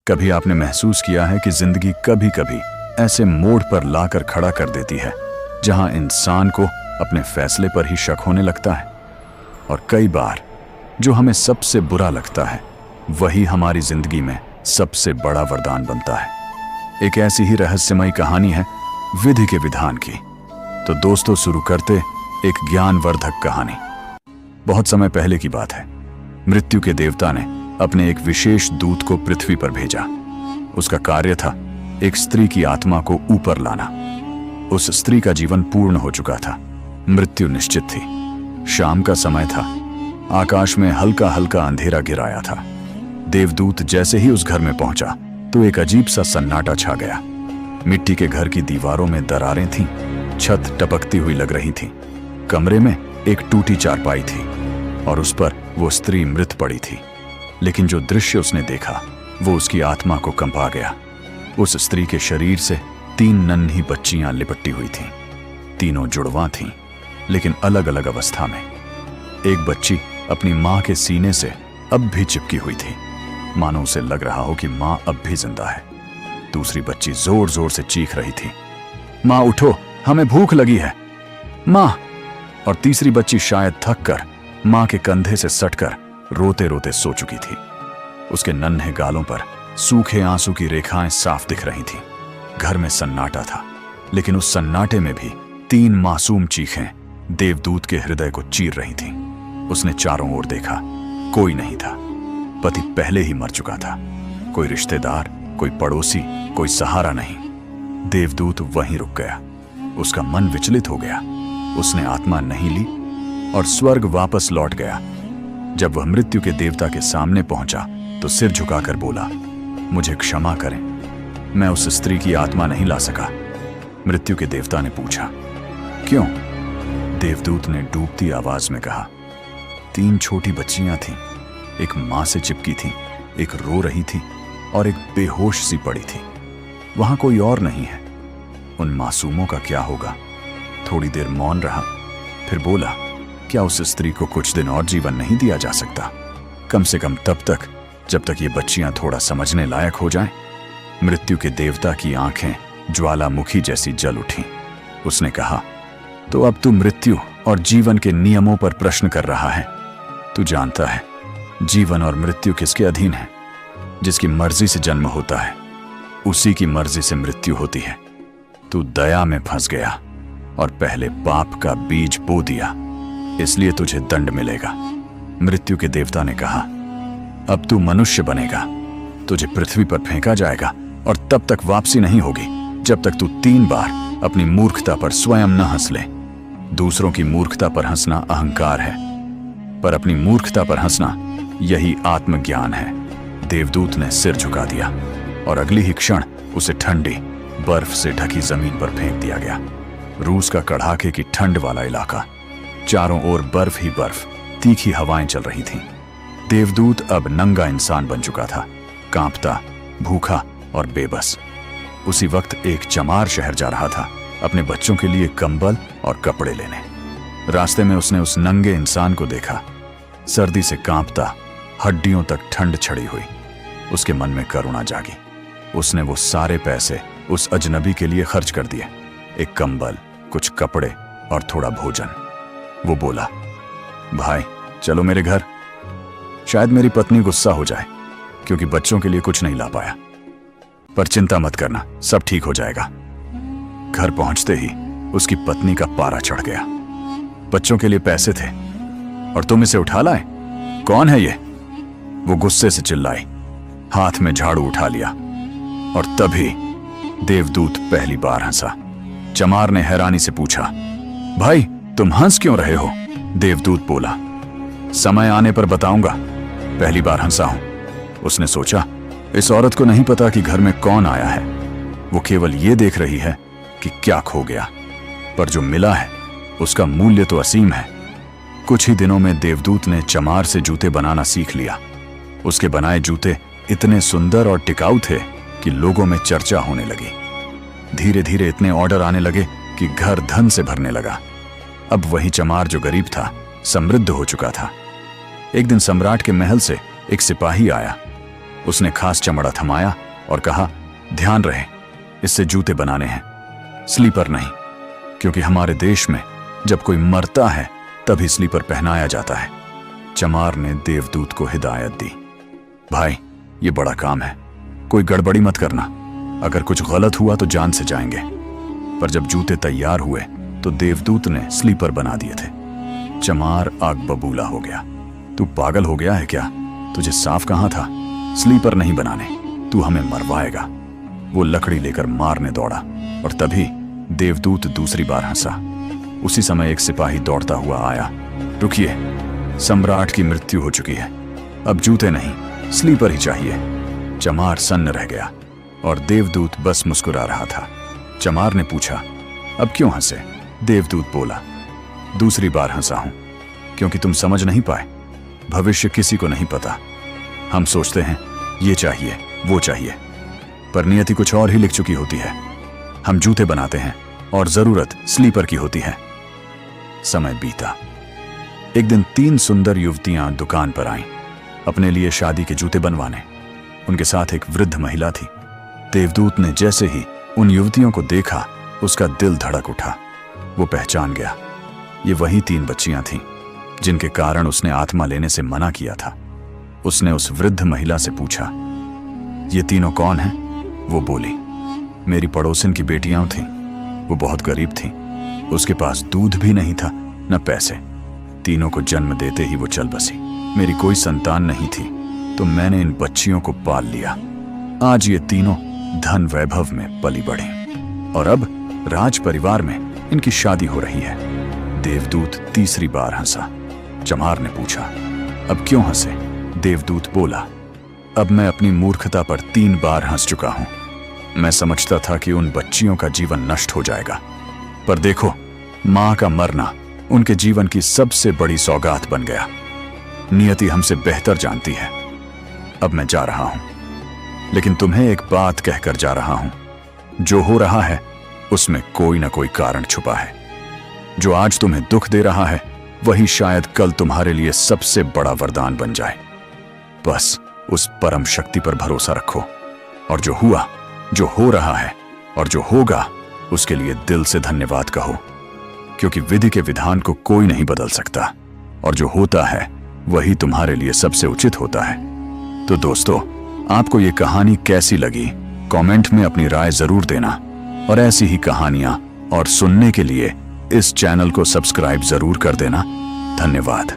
कभी आपने महसूस किया है कि जिंदगी कभी कभी ऐसे मोड़ पर लाकर खड़ा कर देती है जहां इंसान को अपने फैसले पर ही शक होने लगता है, और कई बार जो हमें सबसे बुरा लगता है वही हमारी जिंदगी में सबसे बड़ा वरदान बनता है। एक ऐसी ही रहस्यमयी कहानी है विधि के विधान की। तो दोस्तों, शुरू करते एक ज्ञानवर्धक कहानी। बहुत समय पहले की बात है। मृत्यु के देवता ने अपने एक विशेष दूत को पृथ्वी पर भेजा। उसका कार्य था एक स्त्री की आत्मा को ऊपर लाना। उस स्त्री का जीवन पूर्ण हो चुका था, मृत्यु निश्चित थी। शाम का समय था, आकाश में हल्का हल्का अंधेरा घिर आया था। देवदूत जैसे ही उस घर में पहुंचा तो एक अजीब सा सन्नाटा छा गया। मिट्टी के घर की दीवारों में दरारें थीं, छत टपकती हुई लग रही थी। कमरे में एक टूटी चारपाई थी और उस पर वो स्त्री मृत पड़ी थी। लेकिन जो दृश्य उसने देखा वो उसकी आत्मा को कंपा गया। उस स्त्री के शरीर से 3 नन्ही बच्चियां लिपटी हुई थीं। तीनों जुड़वां थीं, लेकिन अलग अलग अवस्था में। एक बच्ची अपनी मां के सीने से अब भी चिपकी हुई थी, मानो उसे लग रहा हो कि मां अब भी जिंदा है। दूसरी बच्ची जोर जोर से चीख रही थी, मां उठो, हमें भूख लगी है, मां। और तीसरी बच्ची शायद थक कर मां के कंधे से सटकर रोते रोते सो चुकी थी। उसके नन्हे गालों पर सूखे आंसू की रेखाएं साफ दिख रही थीं। घर में सन्नाटा था, लेकिन उस सन्नाटे में भी 3 मासूम चीखें देवदूत के हृदय को चीर रही थीं। उसने चारों ओर देखा, कोई नहीं था। पति पहले ही मर चुका था। कोई रिश्तेदार, कोई पड़ोसी, कोई सहारा नहीं। देवदूत वहीं रुक गया। उसका मन विचलित हो गया। उसने आत्मा नहीं ली और स्वर्ग वापस लौट गया। जब वह मृत्यु के देवता के सामने पहुंचा तो सिर झुकाकर बोला, मुझे क्षमा करें, मैं उस स्त्री की आत्मा नहीं ला सका। मृत्यु के देवता ने पूछा, क्यों? देवदूत ने डूबती आवाज में कहा, 3 छोटी बच्चियां थीं। एक मां से चिपकी थी, एक रो रही थी और एक बेहोश सी पड़ी थी। वहां कोई और नहीं है। उन मासूमों का क्या होगा? थोड़ी देर मौन रहा, फिर बोला, क्या उस स्त्री को कुछ दिन और जीवन नहीं दिया जा सकता? कम से कम तब तक जब तक ये बच्चियां थोड़ा समझने लायक हो जाएं। मृत्यु के देवता की आंखें ज्वालामुखी जैसी जल उठीं। उसने कहा, तो अब तू मृत्यु और जीवन के नियमों पर प्रश्न कर रहा है। तू जानता है जीवन और मृत्यु किसके अधीन है? जिसकी मर्जी से जन्म होता है उसी की मर्जी से मृत्यु होती है। तू दया में फंस गया और पहले पाप का बीज बो दिया, इसलिए तुझे दंड मिलेगा। मृत्यु के देवता ने कहा, अब तू मनुष्य बनेगा, तुझे पृथ्वी पर फेंका जाएगा और तब तक वापसी नहीं होगी जब तक तू 3 बार अपनी मूर्खता पर स्वयं न हंस ले। दूसरों की मूर्खता पर हंसना अहंकार है, पर अपनी मूर्खता पर हंसना यही आत्मज्ञान है। देवदूत ने सिर झुका दिया और अगली ही क्षण उसे ठंडी बर्फ से ढकी जमीन पर फेंक दिया गया। रूस का कड़ाके की ठंड वाला इलाका, चारों ओर बर्फ ही बर्फ, तीखी हवाएं चल रही थीं। देवदूत अब नंगा इंसान बन चुका था, कांपता, भूखा और बेबस। उसी वक्त एक चमार शहर जा रहा था अपने बच्चों के लिए कंबल और कपड़े लेने। रास्ते में उसने उस नंगे इंसान को देखा, सर्दी से कांपता, हड्डियों तक ठंड छड़ी हुई। उसके मन में करुणा जागी। उसने वो सारे पैसे उस अजनबी के लिए खर्च कर दिए, एक कंबल, कुछ कपड़े और थोड़ा भोजन। वो बोला, भाई चलो मेरे घर, शायद मेरी पत्नी गुस्सा हो जाए क्योंकि बच्चों के लिए कुछ नहीं ला पाया, पर चिंता मत करना, सब ठीक हो जाएगा। घर पहुंचते ही उसकी पत्नी का पारा चढ़ गया। बच्चों के लिए पैसे थे और तुम इसे उठा लाए? कौन है ये? वो गुस्से से चिल्लाई, हाथ में झाड़ू उठा लिया और तभी देवदूत पहली बार हंसा। चमार ने हैरानी से पूछा, भाई तुम हंस क्यों रहे हो? देवदूत बोला, समय आने पर बताऊंगा, पहली बार हंसा हूं। उसने सोचा, इस औरत को नहीं पता कि घर में कौन आया है, वो केवल ये देख रही है कि क्या खो गया, पर जो मिला है उसका मूल्य तो असीम है। कुछ ही दिनों में देवदूत ने चमार से जूते बनाना सीख लिया। उसके बनाए जूते इतने सुंदर और टिकाऊ थे कि लोगों में चर्चा होने लगी। धीरे धीरे इतने ऑर्डर आने लगे कि घर धन से भरने लगा। अब वही चमार जो गरीब था समृद्ध हो चुका था। एक दिन सम्राट के महल से एक सिपाही आया। उसने खास चमड़ा थमाया और कहा, ध्यान रहे, इससे जूते बनाने हैं, स्लीपर नहीं, क्योंकि हमारे देश में जब कोई मरता है तभी स्लीपर पहनाया जाता है। चमार ने देवदूत को हिदायत दी, भाई ये बड़ा काम है, कोई गड़बड़ी मत करना, अगर कुछ गलत हुआ तो जान से जाएंगे। पर जब जूते तैयार हुए तो देवदूत ने स्लीपर बना दिए थे। चमार आग बबूला हो गया, तू पागल हो गया है क्या? तुझे साफ कहा था स्लीपर नहीं बनाने, तू हमें मरवाएगा। वो लकड़ी लेकर मारने दौड़ा और तभी देवदूत दूसरी बार हंसा। उसी समय एक सिपाही दौड़ता हुआ आया, रुकिए, सम्राट की मृत्यु हो चुकी है, अब जूते नहीं स्लीपर ही चाहिए। चमार सन्न रह गया और देवदूत बस मुस्कुरा रहा था। चमार ने पूछा, अब क्यों हंसे? देवदूत बोला, दूसरी बार हंसा हूं क्योंकि तुम समझ नहीं पाए, भविष्य किसी को नहीं पता। हम सोचते हैं ये चाहिए वो चाहिए, पर नियति कुछ और ही लिख चुकी होती है। हम जूते बनाते हैं और जरूरत स्लीपर की होती है। समय बीता। एक दिन 3 सुंदर युवतियां दुकान पर आईं, अपने लिए शादी के जूते बनवाने। उनके साथ एक वृद्ध महिला थी। देवदूत ने जैसे ही उन युवतियों को देखा, उसका दिल धड़क उठा। वो पहचान गया, ये वही 3 बच्चियां थीं जिनके कारण उसने आत्मा लेने से मना किया था। उसने उस वृद्ध महिला से पूछा, ये तीनों कौन हैं? वो बोली, मेरी पड़ोसिन की बेटियां थीं। वो बहुत गरीब थीं, उसके पास दूध भी नहीं था न पैसे। तीनों को जन्म देते ही वो चल बसी। मेरी कोई संतान नहीं थी तो मैंने इन बच्चियों को पाल लिया। आज ये तीनों धन वैभव में पली बढ़ी और अब राज परिवार में इनकी शादी हो रही है। देवदूत तीसरी बार हंसा। चमार ने पूछा, अब क्यों हंसे? देवदूत बोला, अब मैं अपनी मूर्खता पर 3 बार हंस चुका हूं। मैं समझता था कि उन बच्चियों का जीवन नष्ट हो जाएगा, पर देखो, मां का मरना उनके जीवन की सबसे बड़ी सौगात बन गया। नियति हमसे बेहतर जानती है। अब मैं जा रहा हूं, लेकिन तुम्हें एक बात कहकर जा रहा हूं, जो हो रहा है उसमें कोई ना कोई कारण छुपा है। जो आज तुम्हें दुख दे रहा है वही शायद कल तुम्हारे लिए सबसे बड़ा वरदान बन जाए। बस उस परम शक्ति पर भरोसा रखो और जो हुआ, जो हो रहा है और जो होगा उसके लिए दिल से धन्यवाद कहो, क्योंकि विधि के विधान को कोई नहीं बदल सकता और जो होता है वही तुम्हारे लिए सबसे उचित होता है। तो दोस्तों, आपको ये कहानी कैसी लगी? कमेंट में अपनी राय जरूर देना और ऐसी ही कहानियां और सुनने के लिए इस चैनल को सब्सक्राइब जरूर कर देना। धन्यवाद।